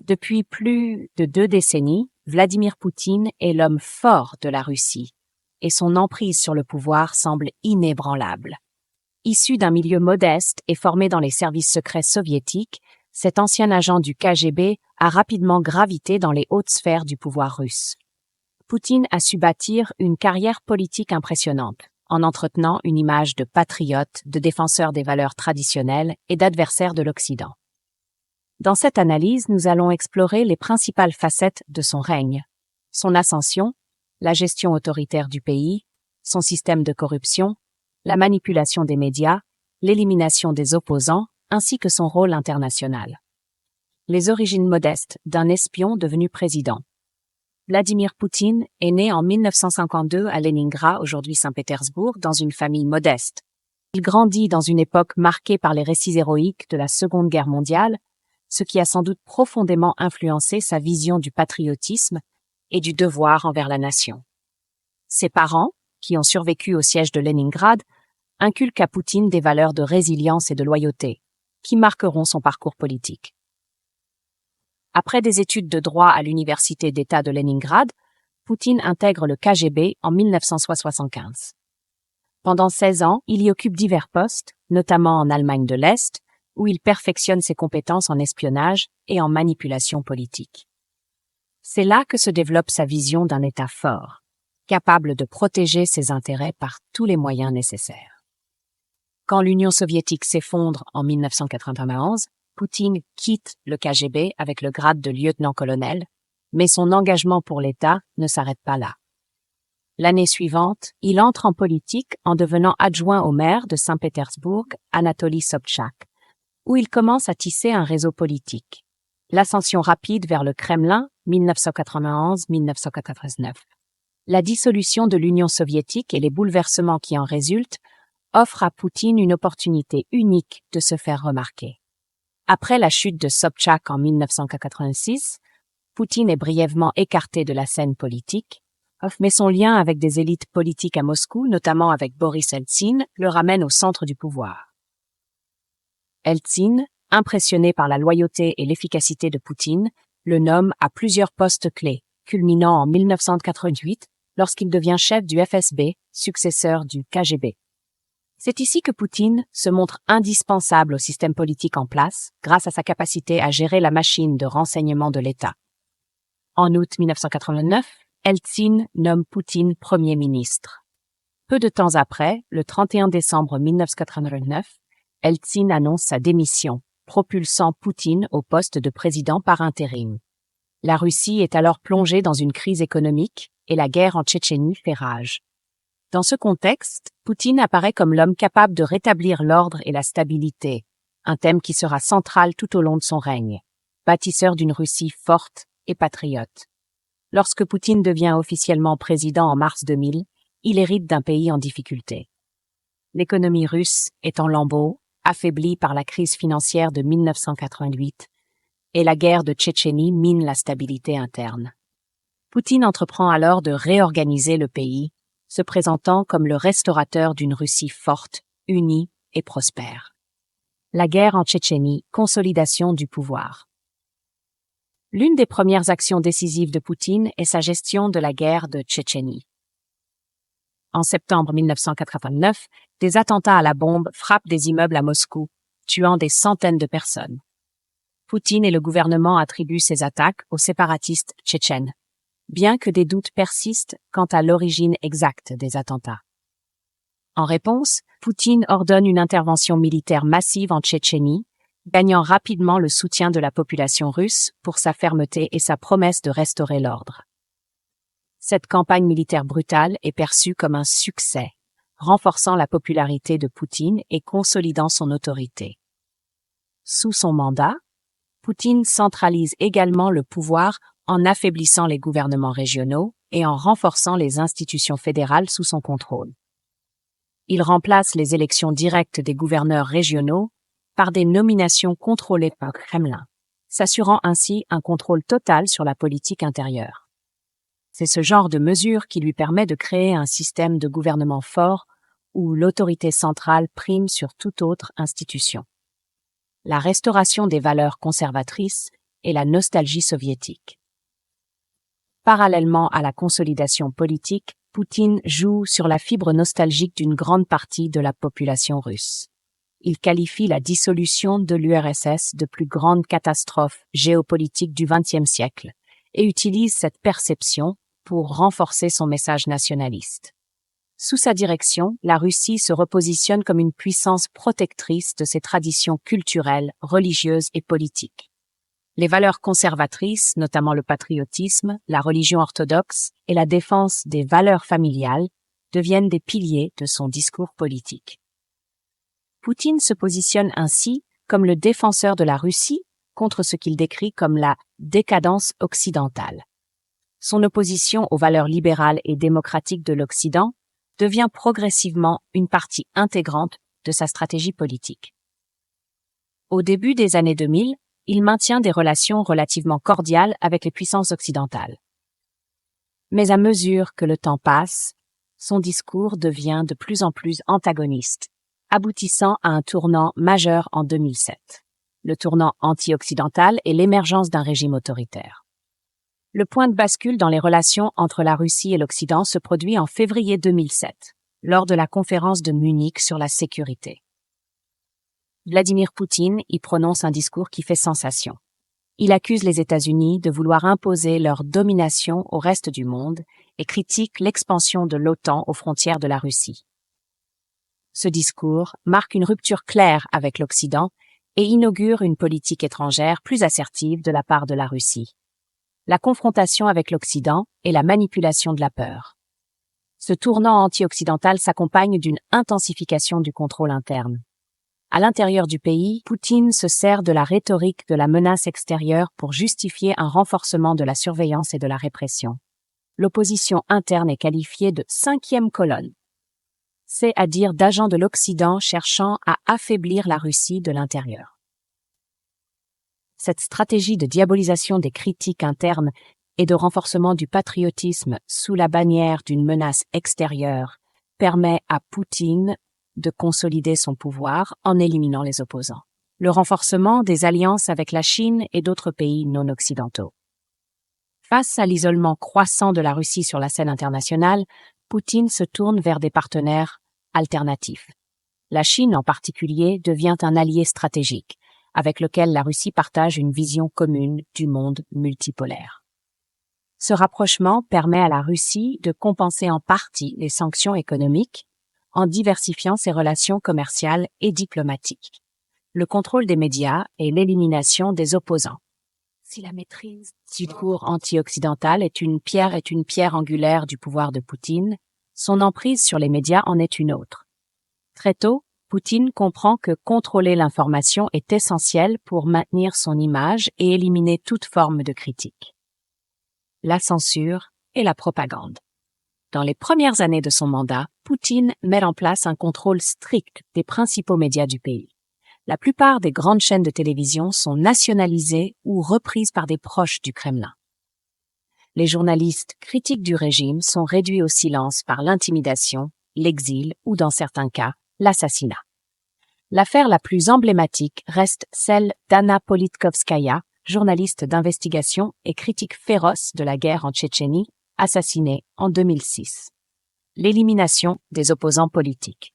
Depuis plus de 2 décennies, Vladimir Poutine est l'homme fort de la Russie, et son emprise sur le pouvoir semble inébranlable. Issu d'un milieu modeste et formé dans les services secrets soviétiques, cet ancien agent du KGB a rapidement gravité dans les hautes sphères du pouvoir russe. Poutine a su bâtir une carrière politique impressionnante, en entretenant une image de patriote, de défenseur des valeurs traditionnelles et d'adversaire de l'Occident. Dans cette analyse, nous allons explorer les principales facettes de son règne, son ascension, la gestion autoritaire du pays, son système de corruption, la manipulation des médias, l'élimination des opposants, ainsi que son rôle international. Les origines modestes d'un espion devenu président. Vladimir Poutine est né en 1952 à Leningrad, aujourd'hui Saint-Pétersbourg, dans une famille modeste. Il grandit dans une époque marquée par les récits héroïques de la Seconde Guerre mondiale, ce qui a sans doute profondément influencé sa vision du patriotisme et du devoir envers la nation. Ses parents, qui ont survécu au siège de Leningrad, inculquent à Poutine des valeurs de résilience et de loyauté, qui marqueront son parcours politique. Après des études de droit à l'Université d'État de Leningrad, Poutine intègre le KGB en 1975. Pendant 16 ans, il y occupe divers postes, notamment en Allemagne de l'Est, où il perfectionne ses compétences en espionnage et en manipulation politique. C'est là que se développe sa vision d'un État fort, capable de protéger ses intérêts par tous les moyens nécessaires. Quand l'Union soviétique s'effondre en 1991, Poutine quitte le KGB avec le grade de lieutenant-colonel, mais son engagement pour l'État ne s'arrête pas là. L'année suivante, il entre en politique en devenant adjoint au maire de Saint-Pétersbourg, Anatoly Sobchak, où il commence à tisser un réseau politique. L'ascension rapide vers le Kremlin, 1991-1999. La dissolution de l'Union soviétique et les bouleversements qui en résultent offrent à Poutine une opportunité unique de se faire remarquer. Après la chute de Sobchak en 1986, Poutine est brièvement écarté de la scène politique, mais son lien avec des élites politiques à Moscou, notamment avec Boris Eltsine, le ramène au centre du pouvoir. Eltsine, impressionné par la loyauté et l'efficacité de Poutine, le nomme à plusieurs postes clés, culminant en 1988 lorsqu'il devient chef du FSB, successeur du KGB. C'est ici que Poutine se montre indispensable au système politique en place grâce à sa capacité à gérer la machine de renseignement de l'État. En août 1989, Eltsine nomme Poutine Premier ministre. Peu de temps après, le 31 décembre 1989, Eltsine annonce sa démission, propulsant Poutine au poste de président par intérim. La Russie est alors plongée dans une crise économique et la guerre en Tchétchénie fait rage. Dans ce contexte, Poutine apparaît comme l'homme capable de rétablir l'ordre et la stabilité, un thème qui sera central tout au long de son règne, bâtisseur d'une Russie forte et patriote. Lorsque Poutine devient officiellement président en mars 2000, il hérite d'un pays en difficulté. L'économie russe est en lambeaux, affaiblie par la crise financière de 1988, et la guerre de Tchétchénie mine la stabilité interne. Poutine entreprend alors de réorganiser le pays, se présentant comme le restaurateur d'une Russie forte, unie et prospère. La guerre en Tchétchénie, consolidation du pouvoir. L'une des premières actions décisives de Poutine est sa gestion de la guerre de Tchétchénie. En septembre 1989, des attentats à la bombe frappent des immeubles à Moscou, tuant des centaines de personnes. Poutine et le gouvernement attribuent ces attaques aux séparatistes tchétchènes, bien que des doutes persistent quant à l'origine exacte des attentats. En réponse, Poutine ordonne une intervention militaire massive en Tchétchénie, gagnant rapidement le soutien de la population russe pour sa fermeté et sa promesse de restaurer l'ordre. Cette campagne militaire brutale est perçue comme un succès, renforçant la popularité de Poutine et consolidant son autorité. Sous son mandat, Poutine centralise également le pouvoir en affaiblissant les gouvernements régionaux et en renforçant les institutions fédérales sous son contrôle. Il remplace les élections directes des gouverneurs régionaux par des nominations contrôlées par le Kremlin, s'assurant ainsi un contrôle total sur la politique intérieure. C'est ce genre de mesure qui lui permet de créer un système de gouvernement fort où l'autorité centrale prime sur toute autre institution. La restauration des valeurs conservatrices et la nostalgie soviétique. Parallèlement à la consolidation politique, Poutine joue sur la fibre nostalgique d'une grande partie de la population russe. Il qualifie la dissolution de l'URSS de plus grande catastrophe géopolitique du XXe siècle et utilise cette perception pour renforcer son message nationaliste. Sous sa direction, la Russie se repositionne comme une puissance protectrice de ses traditions culturelles, religieuses et politiques. Les valeurs conservatrices, notamment le patriotisme, la religion orthodoxe et la défense des valeurs familiales, deviennent des piliers de son discours politique. Poutine se positionne ainsi comme le défenseur de la Russie contre ce qu'il décrit comme la décadence occidentale. Son opposition aux valeurs libérales et démocratiques de l'Occident devient progressivement une partie intégrante de sa stratégie politique. Au début des années 2000, il maintient des relations relativement cordiales avec les puissances occidentales. Mais à mesure que le temps passe, son discours devient de plus en plus antagoniste, aboutissant à un tournant majeur en 2007, le tournant anti-occidental et l'émergence d'un régime autoritaire. Le point de bascule dans les relations entre la Russie et l'Occident se produit en février 2007, lors de la conférence de Munich sur la sécurité. Vladimir Poutine y prononce un discours qui fait sensation. Il accuse les États-Unis de vouloir imposer leur domination au reste du monde et critique l'expansion de l'OTAN aux frontières de la Russie. Ce discours marque une rupture claire avec l'Occident et inaugure une politique étrangère plus assertive de la part de la Russie. La confrontation avec l'Occident et la manipulation de la peur. Ce tournant anti-occidental s'accompagne d'une intensification du contrôle interne. À l'intérieur du pays, Poutine se sert de la rhétorique de la menace extérieure pour justifier un renforcement de la surveillance et de la répression. L'opposition interne est qualifiée de « cinquième colonne », c'est-à-dire d'agents de l'Occident cherchant à affaiblir la Russie de l'intérieur. Cette stratégie de diabolisation des critiques internes et de renforcement du patriotisme sous la bannière d'une menace extérieure permet à Poutine de consolider son pouvoir en éliminant les opposants. Le renforcement des alliances avec la Chine et d'autres pays non occidentaux. Face à l'isolement croissant de la Russie sur la scène internationale, Poutine se tourne vers des partenaires alternatifs. La Chine en particulier devient un allié stratégique, avec lequel la Russie partage une vision commune du monde multipolaire. Ce rapprochement permet à la Russie de compenser en partie les sanctions économiques en diversifiant ses relations commerciales et diplomatiques, le contrôle des médias et l'élimination des opposants. Si la maîtrise du discours anti-occidental est une pierre angulaire du pouvoir de Poutine, son emprise sur les médias en est une autre. Très tôt, Poutine comprend que contrôler l'information est essentiel pour maintenir son image et éliminer toute forme de critique. La censure et la propagande. Dans les premières années de son mandat, Poutine met en place un contrôle strict des principaux médias du pays. La plupart des grandes chaînes de télévision sont nationalisées ou reprises par des proches du Kremlin. Les journalistes critiques du régime sont réduits au silence par l'intimidation, l'exil ou, dans certains cas, l'assassinat. L'affaire la plus emblématique reste celle d'Anna Politkovskaya, journaliste d'investigation et critique féroce de la guerre en Tchétchénie, assassinée en 2006. L'élimination des opposants politiques.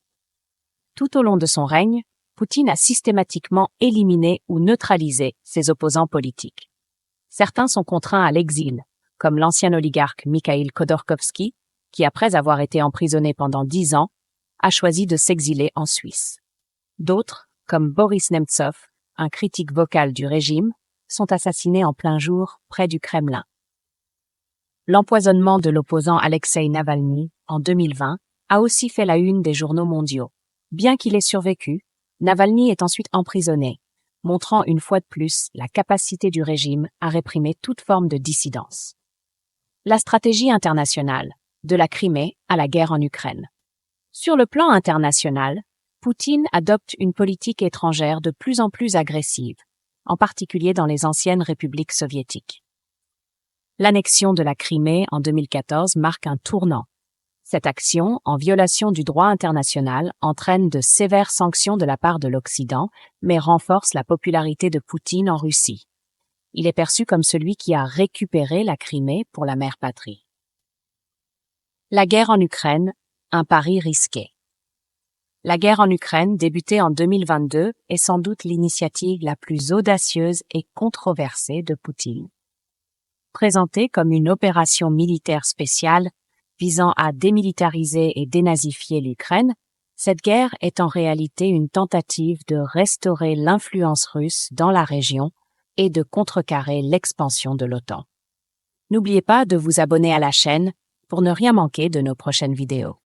Tout au long de son règne, Poutine a systématiquement éliminé ou neutralisé ses opposants politiques. Certains sont contraints à l'exil, comme l'ancien oligarque Mikhail Khodorkovsky, qui, après avoir été emprisonné pendant 10 ans, a choisi de s'exiler en Suisse. D'autres, comme Boris Nemtsov, un critique vocal du régime, sont assassinés en plein jour près du Kremlin. L'empoisonnement de l'opposant Alexeï Navalny, en 2020, a aussi fait la une des journaux mondiaux. Bien qu'il ait survécu, Navalny est ensuite emprisonné, montrant une fois de plus la capacité du régime à réprimer toute forme de dissidence. La stratégie internationale, de la Crimée à la guerre en Ukraine. Sur le plan international, Poutine adopte une politique étrangère de plus en plus agressive, en particulier dans les anciennes républiques soviétiques. L'annexion de la Crimée en 2014 marque un tournant. Cette action, en violation du droit international, entraîne de sévères sanctions de la part de l'Occident, mais renforce la popularité de Poutine en Russie. Il est perçu comme celui qui a récupéré la Crimée pour la mère patrie. La guerre en Ukraine, un pari risqué. La guerre en Ukraine, débutée en 2022, est sans doute l'initiative la plus audacieuse et controversée de Poutine. Présentée comme une opération militaire spéciale visant à démilitariser et dénazifier l'Ukraine, cette guerre est en réalité une tentative de restaurer l'influence russe dans la région et de contrecarrer l'expansion de l'OTAN. N'oubliez pas de vous abonner à la chaîne pour ne rien manquer de nos prochaines vidéos.